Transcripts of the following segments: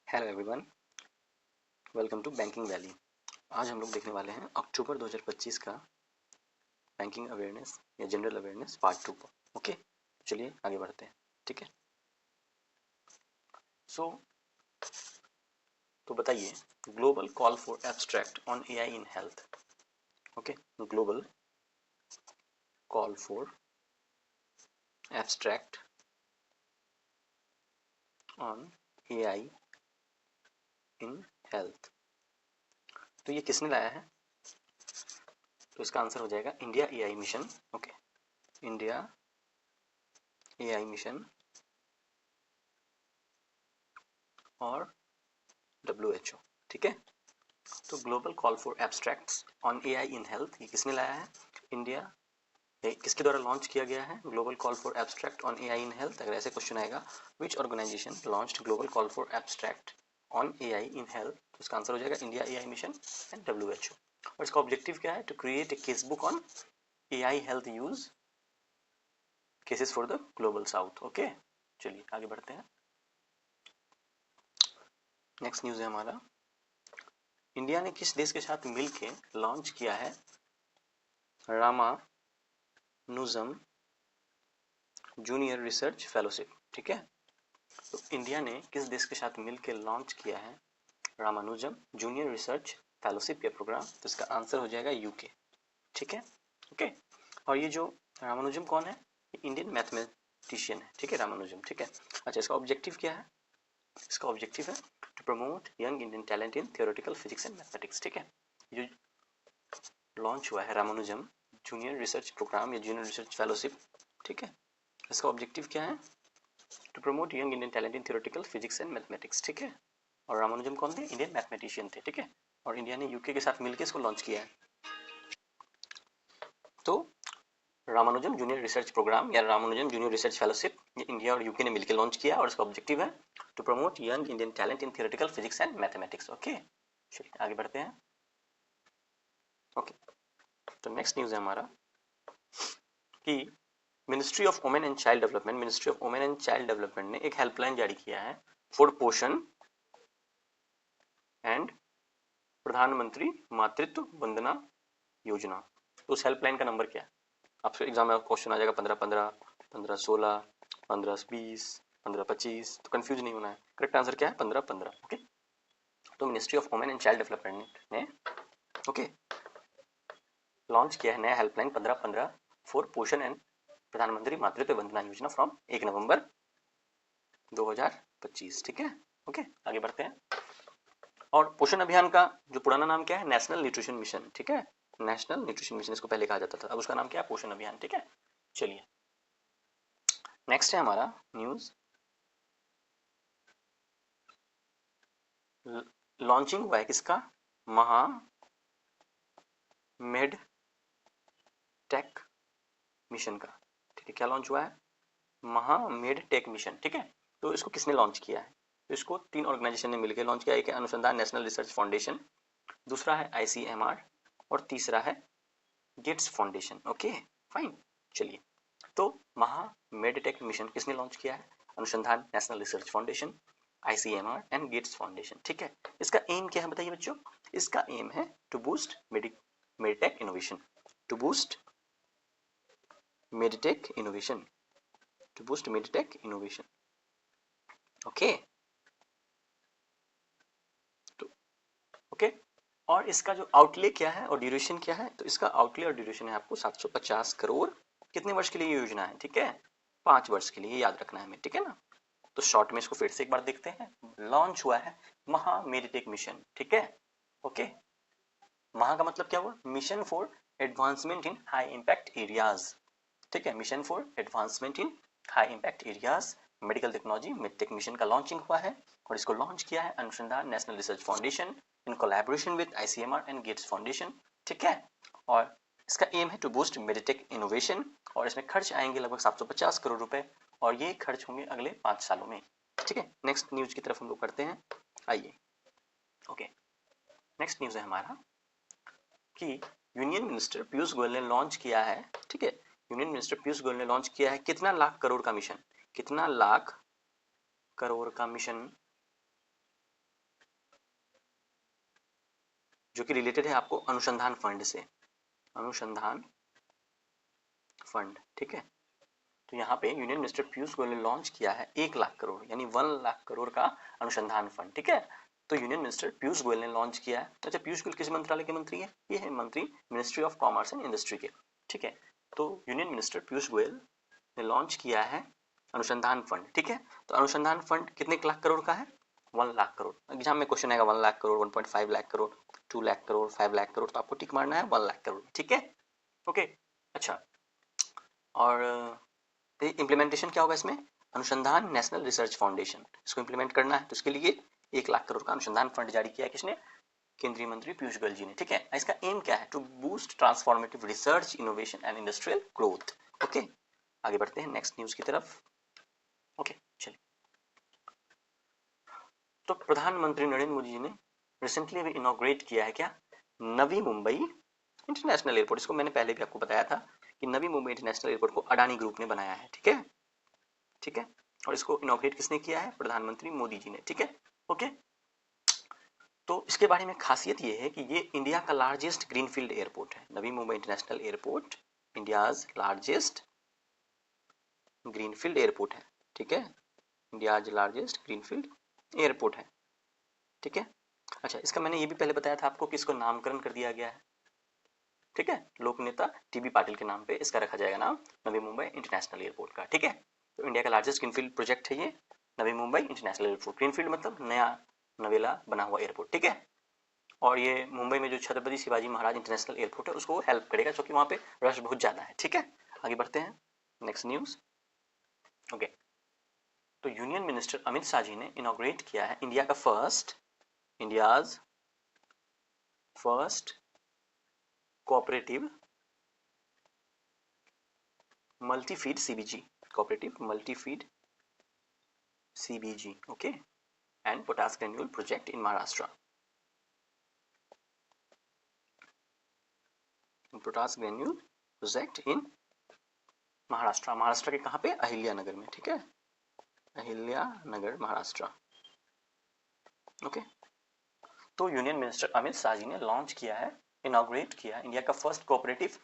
Hello everyone, welcome to banking valley. आज हम लोग देखने वाले हैं अक्टूबर 2025 का बैंकिंग अवेयरनेस या जनरल अवेयरनेस पार्ट 2 को। ओके, चलिए आगे बढ़ते हैं। ठीक है, तो बताइए, global call for abstract on AI in health. Okay, global call for abstract on AI in health. तो ये किसने लाया है? तो इसका आंसर हो जाएगा India AI mission. Okay, India AI mission और WHO। ठीक है, तो global call for abstracts on AI in health ये किसने लाया है? इंडिया। किसके द्वारा लॉन्च किया गया है global call for abstract on AI in health? अगर ऐसे क्वेश्चन आएगा, which organisation launched global call for abstract on AI in health, तो इसका आंसर हो जाएगा India AI mission and WHO। और इसका ऑब्जेक्टिव क्या है? To create a case book on AI health use cases for the global south. Okay, चलिए आगे बढ़ते हैं। नेक्स्ट न्यूज है हमारा, इंडिया ने किस देश के साथ मिलकर लॉन्च किया है रामानुजम जूनियर रिसर्च फेलोशिप? ठीक है, तो इंडिया ने किस देश के साथ मिलकर लॉन्च किया है रामानुजम जूनियर रिसर्च फेलोशिप या प्रोग्राम? तो इसका आंसर हो जाएगा यूके। ठीक है, ओके। और ये जो रामानुजम कौन है? इंडियन मैथमेटिशियन है। ठीक है, रामानुजम। ठीक है, अच्छा, इसका ऑब्जेक्टिव क्या है? इसका ऑब्जेक्टिव है to promote young Indian talent in theoretical physics and mathematics. ठीक है, जो लॉन्च हुआ है रामानुजम जूनियर रिसर्च प्रोग्राम या जूनियर रिसर्च फेलोशिप, ठीक है, इसका ऑब्जेक्टिव क्या है? To promote young Indian talent in theoretical physics and mathematics. ठीक है, और रामानुजम कौन थे? इंडियन मैथमेटिशियन थे। ठीक है, और इंडिया ने यूके के साथ मिलकर इसको लॉन्च किया है। तो रामानुजम जूनियर रिसर्च प्रोग्राम या रामानुजम जूनियर रिसर्च फेलोशिप ये इंडिया और यूके ने मिलकर लॉन्च किया और इसका ऑब्जेक्टिव है to promote young Indian talent in theoretical physics and mathematics. Okay, चलिए आगे बढ़ते हैं। ओके, तो नेक्स्ट न्यूज है हमारा कि ministry of women and child development ने एक हेल्पलाइन जारी किया है फॉर पोषण एंड प्रधानमंत्री मातृत्व वंदना योजना। तो उस हेल्पलाइन का नंबर क्या है? आपसे एग्जाम में क्वेश्चन आ जाएगा 15-15, 15-16, 15-20, 15-25, तो कंफ्यूज नहीं होना है। करेक्ट आंसर क्या है? 15-15। ओके, तो ministry of women and child development ने ओके लॉन्च किया है नया हेल्पलाइन 15-15 फॉर पोषण एंड प्रधानमंत्री मातृत्व वंदना योजना फ्रॉम 1 नवंबर 2025। ठीक है, ओके आगे बढ़ते हैं। और पोषण अभियान का जो पुराना नाम क्या है? National nutrition mission. ठीक है, नेशनल न्यूट्रिशन मिशन इसको पहले कहा जाता था, अब उसका नाम क्या है? पोषण अभियान। ठीक है, चलिए नेक्स्ट है हमारा न्यूज, लॉन्चिंग हुआ है किसका? महा मेड टेक मिशन का। ठीक है, क्या लॉन्च हुआ है? महा मेड टेक मिशन। ठीक है, तो इसको किसने लॉन्च किया है? तो इसको 3 ऑर्गेनाइजेशन ने मिलकर लॉन्च किया है। एक है अनुसंधान नेशनल रिसर्च फाउंडेशन, दूसरा है ICMR और तीसरा है गेट्स फाउंडेशन। ओके फाइन, चलिए तो महा मेडटेक मिशन किसने लॉन्च किया है? Anusandhan national research foundation, ICMR and Gates foundation. ठीक है, इसका एम क्या है बताइए बच्चों? इसका एम है to boost medtech innovation, to boost medtech innovation, to boost medtech innovation. Okay, तो ओके, और इसका जो आउटले क्या है और ड्यूरेशन क्या है? तो इसका आउटले और ड्यूरेशन है आपको 750 करोड़। कितने वर्ष के लिए ये योजना है? ठीक है, 5 वर्ष के लिए, याद रखना है हमें। ठीक है ना, तो शॉर्ट में इसको फिर से एक बार देखते हैं। लॉन्च हुआ है महा मेडिटेक मिशन। ठीक है, ओके, महा का मतलब क्या हुआ? Mission for advancement in high impact areas. ठीक है, mission for advancement in high impact areas medical technology medtech mission का लॉन्चिंग हुआ है और इसको लॉन्च किया है Anusandhan national research foundation in collaboration with ICMR and Gates foundation. ठीक है, और इसका एम है टू बूस्ट मेडिटेक इनोवेशन और इसमें खर्च आएंगे लगभग 750 करोड़ रुपए और ये खर्च होंगे अगले 5 सालों में। ठीक है, नेक्स्ट न्यूज की तरफ हम लोग करते हैं, आइए। ओके, नेक्स्ट न्यूज है हमारा कि यूनियन मिनिस्टर पीयूष गोयल ने लॉन्च किया है। ठीक है, यूनियन मिनिस्टर पीयूष गोयल ने लॉन्च किया है कितना लाख करोड़ का मिशन? कितना लाख करोड़ का मिशन जो कि रिलेटेड है आपको अनुसंधान फंड से, अनुसंधान फंड, ठीक है। तो यहाँ पे यूनियन मिनिस्टर पीयूष गोयल ने लॉन्च किया है 1 लाख करोड़ यानी 1 लाख करोड़ का अनुसंधान फंड, ठीक है। तो यूनियन मिनिस्टर पीयूष गोयल ने लॉन्च किया है। अच्छा, पीयूष गोयल किस मंत्रालय के मंत्री है? ये है मंत्री ministry of commerce and industry के, ठीक है। तो यूनियन मिनिस्टर पीयूष गोयल ने लॉन्च किया है अनुसंधान फंड, ठीक है। तो अनुसंधान फंड कितने लाख करोड़ का है? 1 लाख करोड़। एग्जाम में क्वेश्चन आएगा 1 लाख करोड़, 1.5 लाख करोड़, 2 लाख करोड़, 5 लाख करोड़, तो आपको टिक मारना है 1 लाख करोड़, ठीक है। ओके, अच्छा, और इम्प्लीमेंटेशन क्या होगा इसमें? अनुसंधान नेशनल रिसर्च फाउंडेशन, इसको इम्प्लीमेंट करना है। तो इसके लिए 1 लाख करोड़ का अनुसंधान फंड जारी किया है किसने? केंद्रीय मंत्री पीयूष गोयल जी ने, ठीक है। इसका एम क्या है? To boost transformative research, innovation and industrial growth. Okay, आगे बढ़ते हैं नेक्स्ट न्यूज की तरफ। ओके, चलिए। तो प्रधानमंत्री नरेंद्र मोदी जी ने रिसेंटली अभी इनॉग्रेट किया है क्या? नवी मुंबई इंटरनेशनल एयरपोर्ट। इसको मैंने पहले भी आपको बताया था कि नवी मुंबई इंटरनेशनल एयरपोर्ट को अडानी ग्रुप ने बनाया है, ठीक है, ठीक है। और इसको इनॉग्रेट किसने किया है? प्रधानमंत्री मोदी जी ने, ठीक है। ओके, तो इसके बारे में खासियत ये है कि ये इंडिया का लार्जेस्ट ग्रीनफील्ड एयरपोर्ट है। Navi Mumbai international airport India's largest greenfield airport है, ठीक है। इंडियाज लार्जेस्ट ग्रीनफील्ड एयरपोर्ट है, ठीक है। अच्छा, इसका मैंने ये भी पहले बताया था आपको कि इसको नामकरण कर दिया गया है, ठीक है। लोक नेता टीबी पाटिल के नाम पे इसका रखा जाएगा नाम, नवी मुंबई इंटरनेशनल एयरपोर्ट का, ठीक है। तो इंडिया का लार्जेस्ट ग्रीनफील्ड प्रोजेक्ट है ये नवी मुंबई इंटरनेशनल एयरपोर्ट। ग्रीनफील्ड मतलब नया नवेला बना हुआ एयरपोर्ट, ठीक है। और ये मुंबई में जो छत्रपति शिवाजी महाराज इंटरनेशनल एयरपोर्ट है उसको हेल्प करेगा, क्योंकि वहाँ पे रश बहुत ज्यादा है, ठीक है। आगे बढ़ते हैं नेक्स्ट न्यूज। ओके, तो यूनियन मिनिस्टर अमित शाह जी ने इनॉग्रेट किया है India's first cooperative multi-feed CBG, cooperative multi-feed CBG, okay, and potash granule project in Maharashtra. potash granule project in Maharashtra. Maharashtra के कहाँ पे? अहिल्यानगर में, ठीक है, अहिल्यानगर महाराष्ट्र, ओके। तो यूनियन मिनिस्टर अमित शाह जी ने लॉन्च किया है, इनॉग्रेट किया इंडिया का first cooperative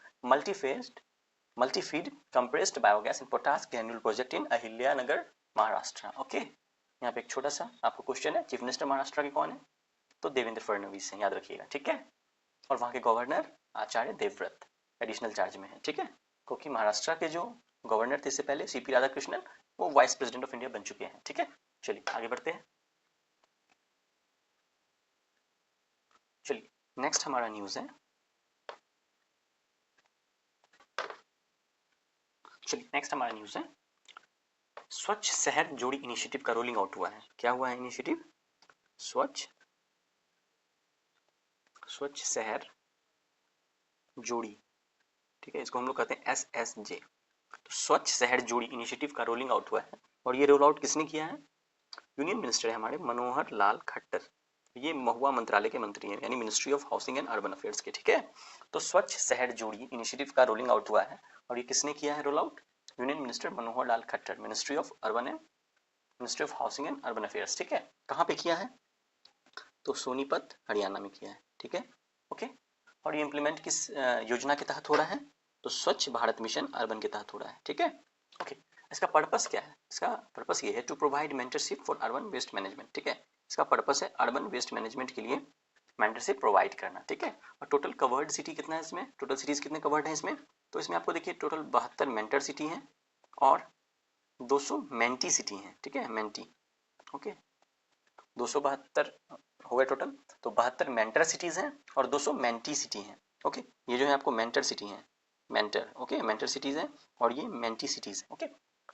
multi-feed compressed biogas and potash granule project in Ahilyanagar Maharashtra, okay. यहाँ पे एक छोटा सा आपको क्वेश्चन है, चीफ मिनिस्टर महाराष्ट्र के कौन है? तो देवेंद्र फडणवीस है, याद रखिएगा, ठीक है। और वहाँ के governor Acharya Devvrat additional charge में है, ठीक है, क्योंकि महाराष्ट्र के जो गवर्नर थे इससे पहले CP राधाकृष्णन, वो वाइस प्रेसिडेंट ऑफ इंडिया बन चुके हैं, ठीक है। चलिए आगे बढ़ते हैं। चलिए नेक्स्ट हमारा न्यूज है, चलिए नेक्स्ट हमारा न्यूज है स्वच्छ शहर जोड़ी इनिशिएटिव का रोलिंग आउट हुआ है। क्या हुआ है इनिशिएटिव? स्वच्छ शहर जोड़ी, ठीक है, इसको हम लोग कहते हैं SSJ। तो स्वच्छ शहर जोड़ी इनिशिएटिव का रोलिंग आउट हुआ है, और ये रोल आउट किसने किया है? यूनियन मिनिस्टर है हमारे मनोहर लाल खट्टर, ये महुआ मंत्रालय के मंत्री हैं, यानी ministry of housing and urban affairs के, ठीक है। तो स्वच्छ शहर जोड़ी इनिशिएटिव का रोलिंग आउट हुआ है, और ये किसने किया है roll out? Union minister Manohar Lal Khattar, ministry of housing and urban affairs, ठीक है। कहाँ पे किया है? तो सोनीपत हरियाणा में किया है, ठीक है, ओके। और ये इम्प्लीमेंट किस योजना के तहत हो रहा है? तो स्वच्छ भारत मिशन अर्बन के तहत हो रहा है, ठीक है, ओके। इसका पर्पस क्या है? इसका पर्पस ये है to provide mentorship for urban waste management, ठीक है। इसका पर्पस है अर्बन वेस्ट मैनेजमेंट के लिए मेंटरशिप प्रोवाइड करना, ठीक है। और टोटल कवर्ड सिटी कितना है इसमें? टोटल सिटीज कितने कवर्ड है इसमें? तो इसमें आपको देखिए टोटल 72 मेंटर सिटी हैं और 200 मेंटी सिटी हैं, ठीक है, मेंटी, ओके। 272 हो गए टोटल, तो 72 मेंटर सिटीज हैं और 200 मेंटी सिटी हैं, ओके। ये जो है आपको मेंटर सिटी हैं, मेंटर, ओके, मेंटर सिटीज हैं और ये मेंटी सिटीज हैं, ओके।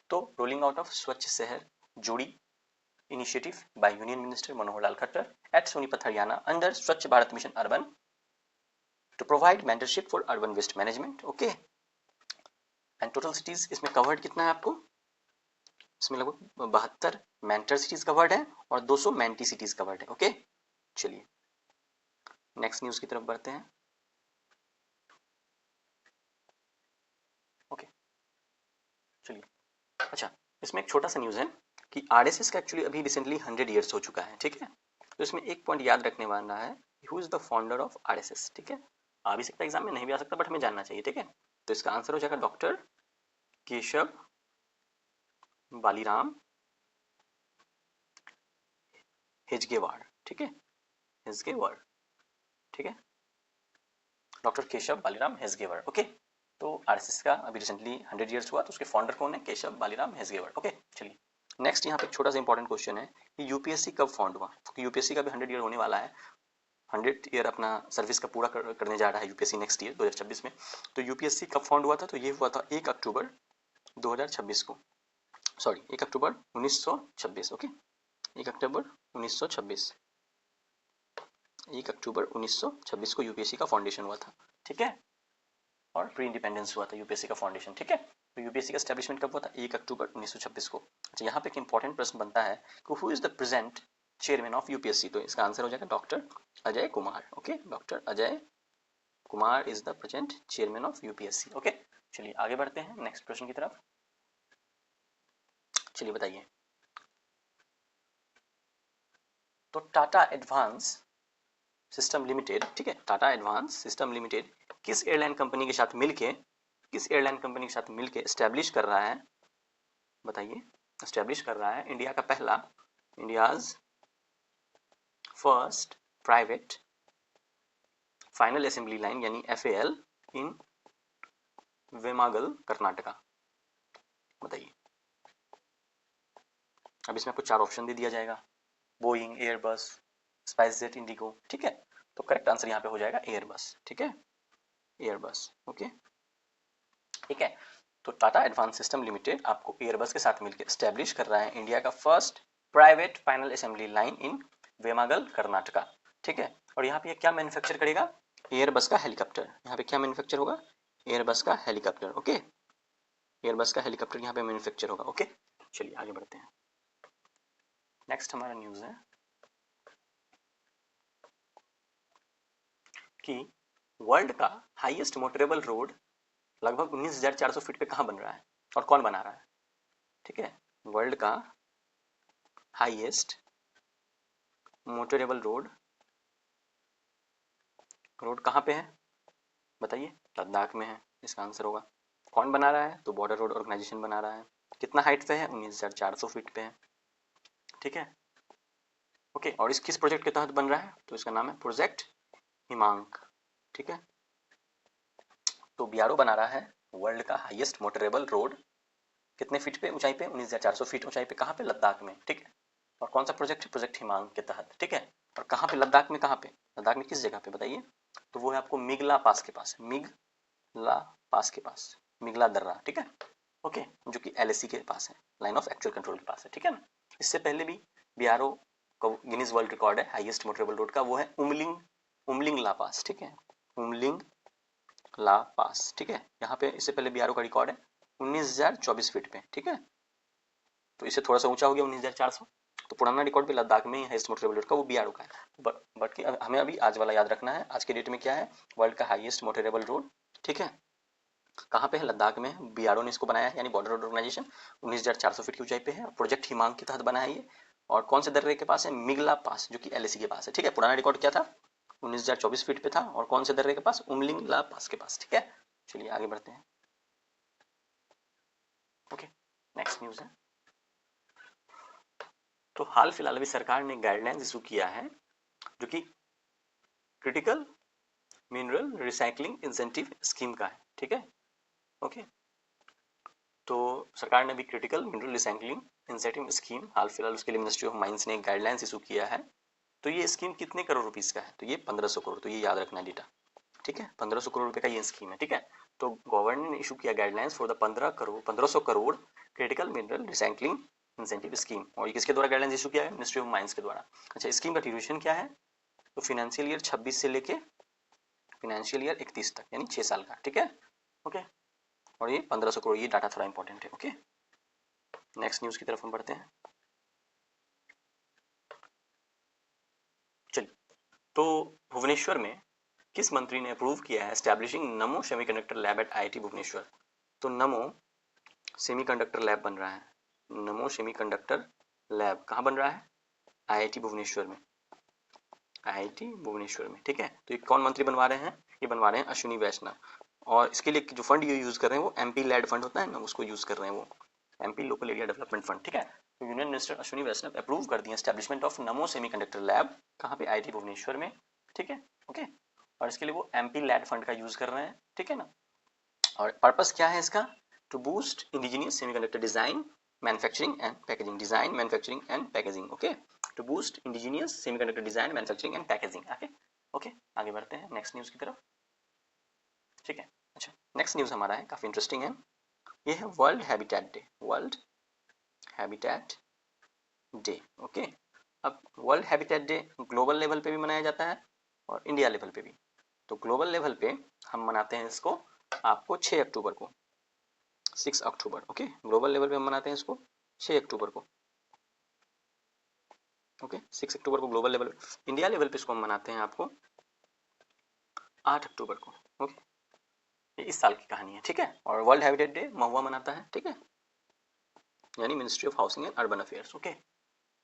तो rolling out of Swachh Shahar Jodi initiative by union minister Manohar Lal Khattar at Sonipat Haryana under Swachh Bharat mission urban to provide mentorship for urban waste management, okay. And total cities इसमें covered कितना है आपको? इसमें लगभग 72 मेंटर सिटीज कवर्ड है और 200 मेंटी सिटीज कवर्ड है, ओके। चलिए नेक्स्ट न्यूज की तरफ बढ़ते हैं, ओके। चलिए, अच्छा, इसमें एक छोटा सा न्यूज है कि RSS का एक्चुअली अभी रिसेंटली 100 ईयर्स हो चुका है, ठीक है। तो इसमें एक पॉइंट याद रखने वाला है, who is the founder of RSS, ठीक है, आ भी सकता है एग्जाम में, नहीं भी आ सकता, बट हमें जानना चाहिए, ठीक है। तो इसका आंसर हो जाएगा डॉक्टर केशव बालीराम हेजगेवार, ठीक है, हेजगेवार, ठीक है, डॉक्टर केशव बालीराम हेजगेवार, ओके। तो आरएसएस का अभी रिसेंटली 100 ईयर्स हुआ, तो उसके फाउंडर कौन है, केशव बालीराम हेजगेवार, ओके। चलिए नेक्स्ट यहाँ पे एक छोटा सा इंपॉर्टेंट क्वेश्चन है कि यूपीएससी कब फाउंड हुआ, क्योंकि यूपीएससी का भी 100 ईयर होने वाला है, 100 ईयर अपना सर्विस का पूरा करने जा रहा है यूपीएससी नेक्स्ट ईयर 2026 में। तो यूपीएससी कब फाउंड हुआ था, तो ये हुआ था 1 अक्टूबर 2026 को, सॉरी 1 अक्टूबर 1926, ओके, 1 अक्टूबर 1926, 1 अक्टूबर 1926 को यूपीएससी का फाउंडेशन हुआ था, ठीक है, और प्री इंडिपेंडेंस हुआ था यूपीएससी का फाउंडेशन, ठीक है। तो यूपीएससी का एस्टेब्लिशमेंट कब हुआ था, 1 अक्टूबर 1926 को। अच्छा यहाँ पे एक इंपॉर्टेंट प्रश्न बनता है कि who is the present chairman of UPSC, तो इसका आंसर हो जाएगा doctor Ajay Kumar, okay, doctor Ajay Kumar is the present chairman of UPSC, okay. चलिए आगे बढ़ते हैं नेक्स्ट प्रश्न की तरफ। चलिए बताइए, तो टाटा एडवांस सिस्टम लिमिटेड, ठीक है, टाटा एडवांस सिस्टम लिमिटेड किस एयरलाइन कंपनी के साथ मिलके, किस एयरलाइन कंपनी के साथ मिलके एस्टेब्लिश कर रहा है, बताइए, एस्टेब्लिश कर रहा है इंडिया का पहला, India's first private final assembly line यानी एफएएल इन वेमागल कर्नाटका, बताइए। अब इसमें आपको 4 ऑप्शन दे दिया जाएगा, बोइंग, एयरबस, स्पाइसजेट, इंडिगो, ठीक है। तो करेक्ट आंसर यहाँ पे हो जाएगा एयरबस, ठीक है, एयरबस, ओके, ठीक है। तो टाटा एडवांस सिस्टम लिमिटेड आपको एयरबस के साथ मिलकर एस्टेब्लिश कर रहा है इंडिया का first private final assembly line in Vemagal Karnataka, ठीक है। और यहाँ पे क्या मैन्युफैक्चर करेगा, एयरबस का हेलीकॉप्टर, यहाँ पे क्या मैन्युफैक्चर होगा, एयरबस का हेलीकॉप्टर, ओके, एयरबस का हेलीकॉप्टर यहाँ पे मैन्युफैक्चर होगा, ओके। चलिए आगे बढ़ते हैं, नेक्स्ट हमारा न्यूज है कि वर्ल्ड का हाईएस्ट मोटरेबल रोड लगभग 19,400 फीट पे कहाँ बन रहा है और कौन बना रहा है, ठीक है। वर्ल्ड का हाईएस्ट मोटरेबल रोड कहाँ पे है, बताइए, लद्दाख में है, इसका आंसर होगा। कौन बना रहा है, तो बॉर्डर रोड ऑर्गेनाइजेशन बना रहा है। कितना हाइट पे है, 19,400 फीट पे है, ठीक है, ओके। और इस किस प्रोजेक्ट के तहत बन रहा है, तो इसका नाम है प्रोजेक्ट हिमांक, ठीक है। तो बीआरओ बना रहा है वर्ल्ड का हाईएस्ट मोटरेबल रोड, कितने फीट पे ऊंचाई पे, 19,400 फीट ऊंचाई पे, कहाँ पे, लद्दाख में, ठीक है। और कौन सा प्रोजेक्ट है, प्रोजेक्ट हिमांक के तहत, ठीक है। और कहाँ पे, लद्दाख में, कहाँ पे, लद्दाख में किस जगह पे, बताइए, तो वो है आपको मिगला पास के पास, मिगला पास के पास, मिगला दर्रा, ठीक है, ओके, जो कि एलएसी के पास है, लाइन ऑफ एक्चुअल कंट्रोल के पास है, ठीक है ना। इससे पहले भी बीआरओ का गिनीज वर्ल्ड रिकॉर्ड है हाईएस्ट मोटरेबल रोड का, वो है उमलिंग ला पास, ठीक है, उमलिंग ला पास, ठीक है। यहाँ पे इससे पहले बीआरओ का रिकॉर्ड है 19,024 फीट पे, ठीक है। तो इससे थोड़ा सा ऊंचा हो गया 19,400, तो पुराना रिकॉर्ड भी लद्दाख में ही हाईएस्ट मोटरेबल रोड का, वो बीआरओ का है, बट कि हमें अभी आज वाला याद रखना है, आज के डेट में क्या है, वर्ल्ड का हाईएस्ट मोटरेबल रोड, ठीक है, कहाँ पे है, लद्दाख में है, बीआरओ ने इसको बनाया है, यानी बॉर्डर रोड ऑर्गेनाइजेशन, 19,400 फीट की ऊंचाई पे है, प्रोजेक्ट हिमांक के तहत बना है ये, और कौन से दर्रे के पास है, मिगला पास, जो कि एलएसी के पास है, ठीक है। पुराना रिकॉर्ड क्या था, 19,024 फीट पे था, और कौन से दर्रे के पास, उमलिंग ला पास के पास, ठीक है। चलिए आगे बढ़ते हैं, ओके, नेक्स्ट न्यूज है, तो हाल फिलहाल अभी सरकार ने गाइडलाइंस इशू किया है जो कि critical mineral recycling incentive scheme का है, ठीक है, ओके। तो सरकार ने भी critical mineral recycling incentive scheme हाल फिलहाल उसके लिए मिनिस्ट्री ऑफ माइंस ने गाइडलाइंस इशू किया है। तो ये स्कीम कितने करोड़ रुपीस का है, तो ये 1500 करोड़, तो ये याद रखना डेटा, ठीक है, 1500 करोड़ रुपए का ये स्कीम है, ठीक है। तो गवर्नमेंट ने इशू किया guidelines for the 1500 crore critical mineral recycling incentive scheme, और ये किसके द्वारा गाइडलाइंस इशू किया है, मिनिस्ट्री ऑफ माइंस के द्वारा। अच्छा, स्कीम का ड्यूरेशन क्या है, तो फाइनेंशियल ईयर 26 से लेके फाइनेंशियल ईयर 31 तक, यानी 6 साल का, ठीक है, ओके। और ये 1500 करोड़, ये डाटा थोड़ा इंपॉर्टेंट है, ओके। नेक्स्ट न्यूज की तरफ हम बढ़ते हैं, चलिए। तो भुवनेश्वर में किस मंत्री ने अप्रूव किया है establishing Namo semiconductor lab at IIT Bhubaneswar, तो नमो सेमीकंडक्टर लैब बन रहा है, नमो सेमीकंडक्टर लैब कहाँ बन रहा है, आईआईटी भुवनेश्वर में, IIT भुवनेश्वर में, ठीक है। तो ये कौन मंत्री बनवा रहे हैं, ये बनवा रहे हैं अश्विनी वैष्णव, और इसके लिए जो फंड ये यूज कर रहे हैं वो MP लेड फंड होता है ना, उसको यूज कर रहे हैं वो, MP local area development fund, ठीक है। तो यूनियन मिनिस्टर अश्विनी वैष्णव अप्रूव कर दिए establishment of NaMo semiconductor lab, कहाँ पे, IIT भुवनेश्वर में, ठीक है, ओके। और इसके लिए वो MP लेड फंड का यूज कर रहे हैं, ठीक है ना। और पर्पस क्या है इसका, to boost indigenous semiconductor design manufacturing and packaging, design manufacturing and packaging, okay, to boost indigenous semiconductor design manufacturing and packaging, okay okay. आगे बढ़ते हैं नेक्स्ट न्यूज की तरफ, ठीक है। अच्छा, नेक्स्ट न्यूज हमारा है काफी इंटरेस्टिंग है, ये है world habitat day, world habitat day, okay. अब world habitat day global level पे भी मनाया जाता है और इंडिया लेवल पे भी। तो ग्लोबल लेवल पे हम मनाते हैं इसको आपको 6 अक्टूबर को, 6 अक्टूबर, ओके। ग्लोबल लेवल पे हम मनाते हैं इसको 6 अक्टूबर को, ओके, 6 अक्टूबर को ग्लोबल लेवल। इंडिया लेवल पे इसको हम मनाते हैं आपको 8 अक्टूबर को, ओके। ये इस साल की कहानी है, ठीक है। और वर्ल्ड हैबिटेट डे महुआ मनाता है, ठीक है, यानी ministry of housing and urban affairs, okay.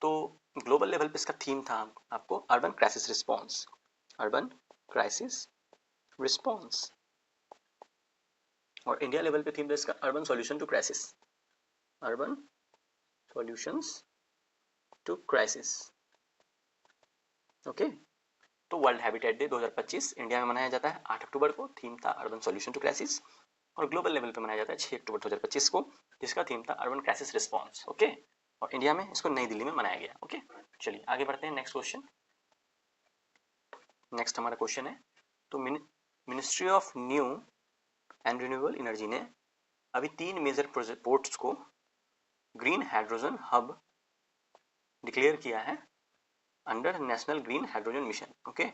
तो ग्लोबल लेवल पे इसका थीम था आपको urban crisis response, urban crisis response. और इंडिया लेवल पे थीम था इसका urban solution to crisis, urban solutions to crisis, okay. तो वर्ल्ड हैबिटेट डे 2025 इंडिया में मनाया जाता है 8 अक्टूबर को, थीम था अर्बन सॉल्यूशन टू क्राइसिस। और ग्लोबल लेवल पे मनाया जाता है 6 अक्टूबर 2025 को, जिसका थीम था अर्बन क्राइसिस रिस्पॉन्स, ओके। और इंडिया में इसको नई दिल्ली में मनाया गया, ओके। चलिए आगे बढ़ते हैं नेक्स्ट क्वेश्चन। नेक्स्ट हमारा क्वेश्चन है, तो ministry of new and renewable energy ने अभी 3 मेजर पोर्ट्स को ग्रीन हाइड्रोजन हब डिक्लेयर किया है under national green hydrogen mission, okay.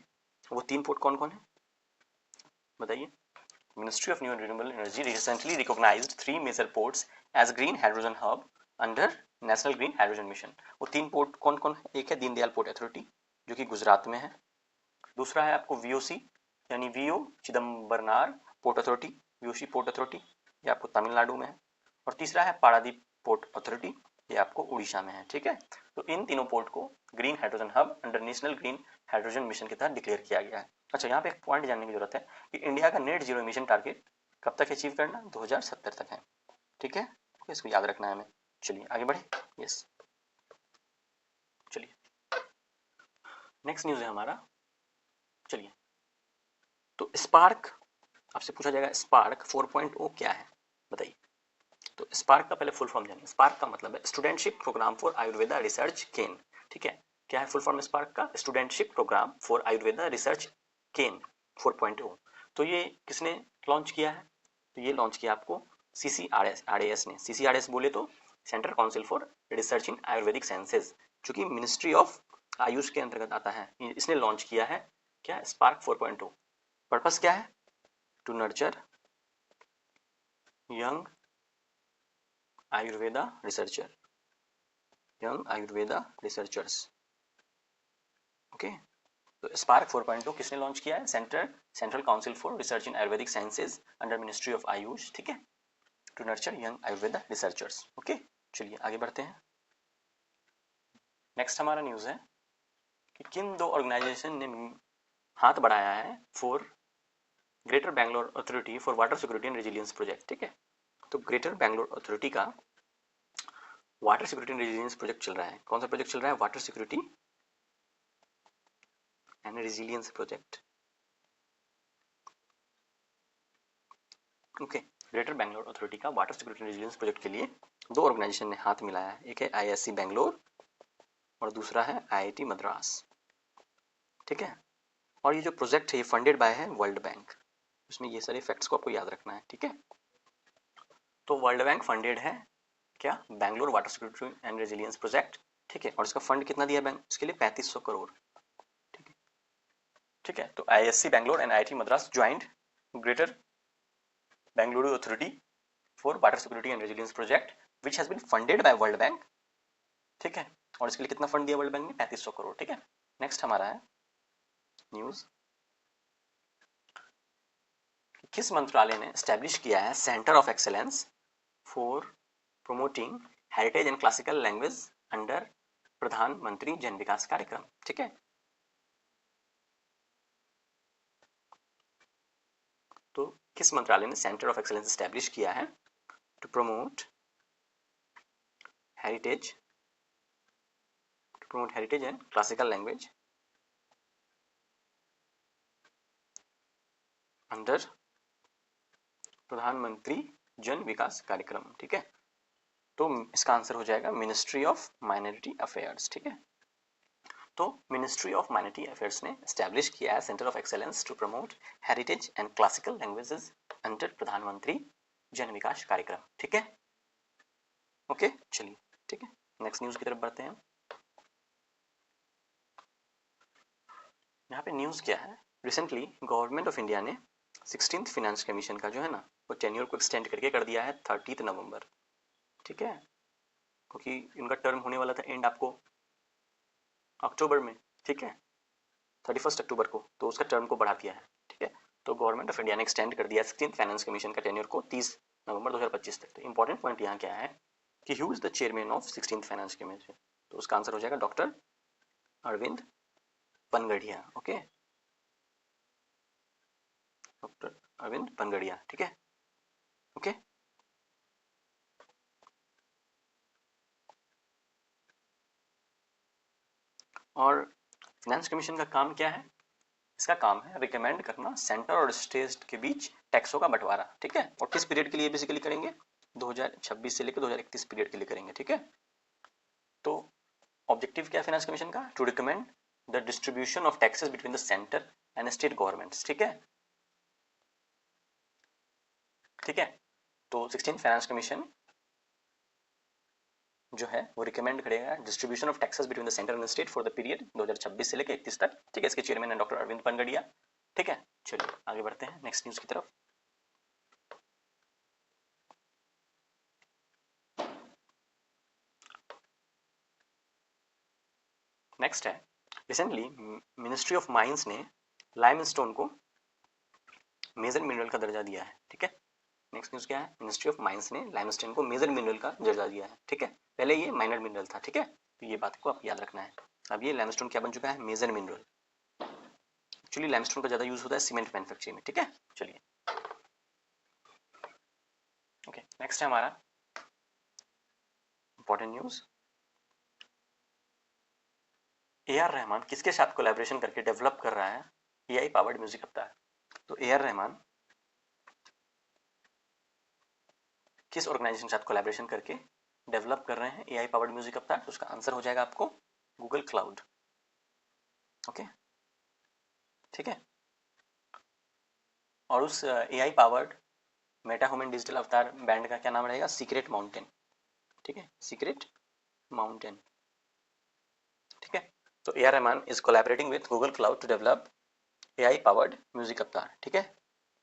वो 3 पोर्ट कौन कौन है बताइए। Ministry of New and Renewable Energy recently recognized 3 major ports as green hydrogen hub under National Green Hydrogen Mission. वो 3 port कौन कौन है, एक है दीनदयाल पोर्ट अथॉरिटी जो कि गुजरात में है, दूसरा है आपको VOC यानी VO Chidambaranar port authority, VOC port authority, ये आपको तमिलनाडु में है, और तीसरा है पारादीप पोर्ट अथॉरिटी, ये आपको उड़ीसा में है, ठीक है। तो इन तीनों पोर्ट को green hydrogen hub under national green hydrogen mission के तहत डिक्लेयर किया गया है। अच्छा, यहाँ पे एक पॉइंट जानने की जरूरत है कि इंडिया का नेट जीरो एमिशन टारगेट कब तक अचीव करना, 2070 तक है, ठीक है, इसको याद रखना है हमें। चलिए आगे बढ़े, यस, चलिए नेक्स्ट न्यूज है हमारा। चलिए, तो स्पार्क आपसे पूछा जाएगा, स्पार्क 4.0 क्या है बताइए। तो स्पार्क का पहले फुल फॉर्म जानिए। स्पार्क का मतलब है studentship programme for Ayurveda research ken, ठीक है। क्या है फुल फॉर्म स्पार्क का, studentship programme for Ayurveda research ken 4.0। तो ये किसने लॉन्च किया है, तो ये लॉन्च किया आपको CCRS ने। CCRS बोले तो central council for research in Ayurvedic sciences, जो कि मिनिस्ट्री ऑफ आयुष के अंतर्गत आता है, इसने लॉन्च किया है क्या, स्पार्क 4.0। पर्पस क्या है, to nurture young Ayurveda researcher, young Ayurveda researchers, okay. तो स्पार्क 4.0 किसने लॉन्च किया है, central council for research in Ayurvedic sciences under ministry of Ayush, ठीक है, to nurture young Ayurveda researchers, okay. चलिए आगे बढ़ते हैं। नेक्स्ट हमारा न्यूज है कि किन 2 ऑर्गेनाइजेशन ने हाथ बढ़ाया है for greater Bangalore authority for water security and resilience project, ठीक है। तो ग्रेटर बैंगलोर अथॉरिटी का water security and resilience project चल रहा है। कौन सा प्रोजेक्ट चल रहा है, water security and resilience project, okay. Greater Bangalore authority का water security and resilience project के लिए 2 ऑर्गेनाइजेशन ने हाथ मिलाया है, एक है IISc बैंगलोर और दूसरा है IIT मद्रास, ठीक है। और ये जो प्रोजेक्ट है ये फंडेड बाय है वर्ल्ड बैंक, इसमें ये सारे फैक्ट्स को आपको याद रखना है, ठीक है। तो वर्ल्ड बैंक फंडेड है क्या, Bangalore water security and resilience project, ठीक है। और इसका फंड कितना दिया बैंक, इसके लिए 3500 करोड़, ठीक है, ठीक है। तो IISc Bangalore and IIT Madras joint greater Bengaluru authority for water security and resilience project which has been funded by world bank, ठीक है। और इसके लिए कितना फंड दिया वर्ल्ड बैंक ने, 3500 करोड़, ठीक है। नेक्स्ट हमारा है न्यूज, किस मंत्रालय ने एस्टेब्लिश किया है centre of excellence for promoting heritage and classical language under Pradhan Mantri Jan विकास कार्यक्रम, ठीक है। किस मंत्रालय ने सेंटर ऑफ एक्सीलेंस एस्टैब्लिश किया है to promote heritage and classical language under Pradhan Mantri Jan विकास कार्यक्रम। ठीक है, तो इसका आंसर हो जाएगा मिनिस्ट्री ऑफ माइनॉरिटी अफेयर्स। ठीक है, तो मिनिस्ट्री ऑफ माइनॉरिटी अफेयर्स ने एस्टैब्लिश किया है centre of excellence to promote heritage and classical languages under Pradhan Mantri Jan विकास कार्यक्रम। ठीक है, ओके चलिए ठीक है, नेक्स्ट न्यूज की तरफ बढ़ते हैं। यहाँ पे न्यूज क्या है, रिसेंटली गवर्नमेंट ऑफ इंडिया ने 16th फाइनेंस कमीशन का जो है ना वो टेन्योर को एक्सटेंड करके कर दिया है 30 नवंबर। ठीक है, क्योंकि इनका टर्म होने वाला था एंड आपको अक्टूबर में। ठीक है, 31 अक्टूबर को, तो उसका टर्म को बढ़ा दिया है। ठीक है, तो गवर्नमेंट ऑफ इंडिया ने एक्सटेंड कर दिया 16th फाइनेंस कमीशन का टेन्योर को 30 नवंबर 2025 तक। तो इंपॉर्टेंट पॉइंट यहाँ क्या है कि who is the chairman of 16th finance commission, तो उसका आंसर हो जाएगा doctor Arvind Panagariya. Okay, doctor Arvind Panagariya. ठीक है, ओके और फाइनेंस कमीशन का काम क्या है, इसका काम है रिकमेंड करना सेंटर और स्टेट के बीच टैक्सों का बंटवारा। ठीक है, और किस पीरियड के लिए बेसिकली करेंगे, 2026 से लेकर 2031 पीरियड के लिए करेंगे। ठीक है, तो ऑब्जेक्टिव क्या है फाइनेंस कमीशन का, to recommend the distribution of taxes between the centre and state governments. ठीक है, ठीक है, तो 16th फाइनेंस कमीशन जो है वो रिकमेंड करेगा distribution of taxes between the centre and state for the period 2026 से लेकर 31 तक। ठीक है, इसके चेयरमैन है डॉक्टर अरविंद पनगड़िया। ठीक है, चलिए आगे बढ़ते हैं नेक्स्ट न्यूज की तरफ। नेक्स्ट है, रिसेंटली मिनिस्ट्री ऑफ माइंस ने लाइमस्टोन को मेजर मिनरल का दर्जा दिया है। ठीक है, नेक्स्ट न्यूज क्या है, मिनिस्ट्री ऑफ माइंस ने लाइमस्टोन को मेजर मिनरल का दर्जा दिया है। ठीक है, पहले ये माइनर मिनरल था। ठीक है, तो ये बात को आप याद रखना है। अब ये लाइमस्टोन क्या बन चुका है, मेजर मिनरल। एक्चुअली लाइमस्टोन का ज्यादा यूज होता है सीमेंट मैन्युफैक्चरिंग में। ठीक है, चलिए ओके, नेक्स्ट है हमारा इंपॉर्टेंट न्यूज, ए.आर. रहमान किसके साथ कोलैबोरेशन करके डेवलप कर रहा है एआई पावर्ड म्यूजिक अवतार। तो ए.आर. रहमान किस ऑर्गेनाइजेशन के साथ कोलैबोरेशन करके डेवलप कर रहे हैं एआई पावर्ड म्यूजिक अवतार, तो उसका आंसर हो जाएगा आपको गूगल क्लाउड। ओके, ठीक है, और उस AI powered Meta human digital अवतार बैंड का क्या नाम रहेगा, सीक्रेट माउंटेन। ठीक है, सीक्रेट माउंटेन। ठीक है, तो A R. Rahman is collaborating with Google cloud to develop AI powered music avatar. ठीक है,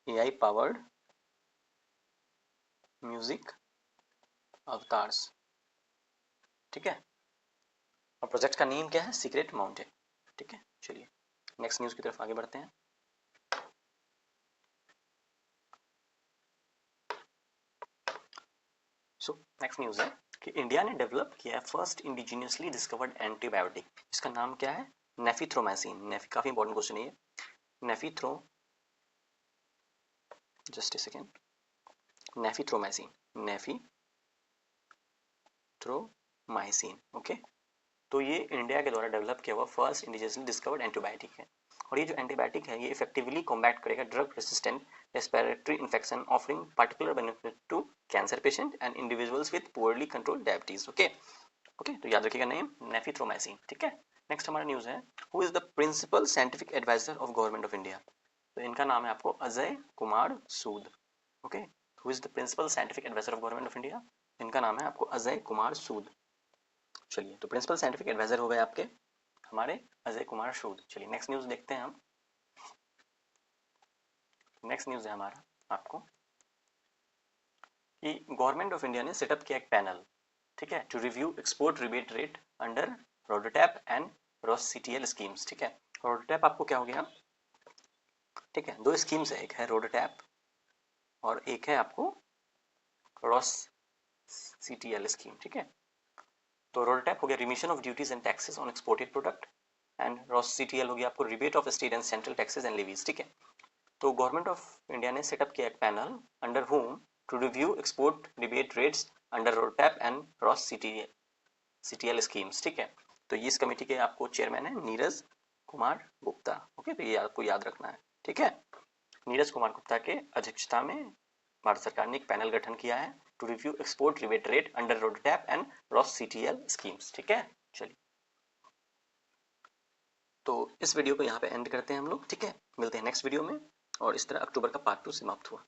एआई पावर्ड म्यूजिक अवतार्स। ठीक है, और प्रोजेक्ट का नेम क्या है, सीक्रेट माउंटेन। ठीक है, चलिए नेक्स्ट न्यूज की तरफ आगे बढ़ते हैं। सो नेक्स्ट न्यूज है कि इंडिया ने डेवलप किया है फर्स्ट इंडिजिनियसली डिस्कवर्ड एंटीबायोटिक, इसका नाम क्या है, नेफिथ्रोमाइसिन। काफी इंपॉर्टेंट क्वेश्चन है ये, नेफिथ्रो जस्ट ए सेकेंड, नेफिथ्रोमाइसिन, नेफिथ्रोमाइसिन। ओके, तो ये इंडिया के द्वारा डेवलप किया हुआ फर्स्ट इंडिजिनियसली डिस्कवर्ड एंटीबायोटिक है, और ये जो एंटीबायोटिक है ये इफेक्टिवली कॉम्बैट करेगा drug resistant respiratory infection, offering particular benefit to cancer patient and individuals with poorly controlled diabetes. Okay okay, तो याद रखिएगा नेम नेफिथ्रोमाइसिन। ठीक है, नेक्स्ट हमारा न्यूज है, who is the principal scientific adviser of government of India. तो इनका नाम है आपको Ajay Kumar Sood. Okay, who is the principal scientific adviser of government of India, इनका नाम है आपको अजय कुमार सूद। चलिए, तो प्रिंसिपल साइंटिफिक एडवाइजर हो गए आपके हमारे अजय कुमार सूद। चलिए नेक्स्ट न्यूज देखते हैं हम। नेक्स्ट न्यूज है हमारा आपको कि गवर्नमेंट ऑफ इंडिया ने सेटअप किया एक पैनल, ठीक है, to review export rebate rate under RoDTEP and RoSCTL schemes. ठीक है, रोडोटैप आपको क्या हो गया, ठीक है, दो स्कीम्स है, एक है रोडोटैप और एक है आपको रॉससीटीएल स्कीम। ठीक है, तो रोडोटैप हो गया remission of duties and taxes on exported product, and RoSCTL हो गया आपको rebate of state and central taxes and levies. ठीक है, तो गवर्नमेंट ऑफ इंडिया ने सेटअप किया एक panel under home to review export rebate rates under RoDTEP and RoSCTL schemes, ठीक है। तो ये इस कमेटी के आपको चेयरमैन है नीरज कुमार गुप्ता, ओके, तो ये आपको याद रखना है, ठीक है। नीरज कुमार गुप्ता के अध्यक्षता में भारत सरकार ने एक पैनल गठन किया है to review export rebate rate under RoDTEP and RoSCTL schemes, ठीक है। चलिए, तो इस वीडियो को यहाँ पे एंड करते हैं हम लोग, ठीक है। मिलते हैं नेक्स्ट वीडियो में, और इस तरह अक्टूबर का पार्ट 2 समाप्त हुआ।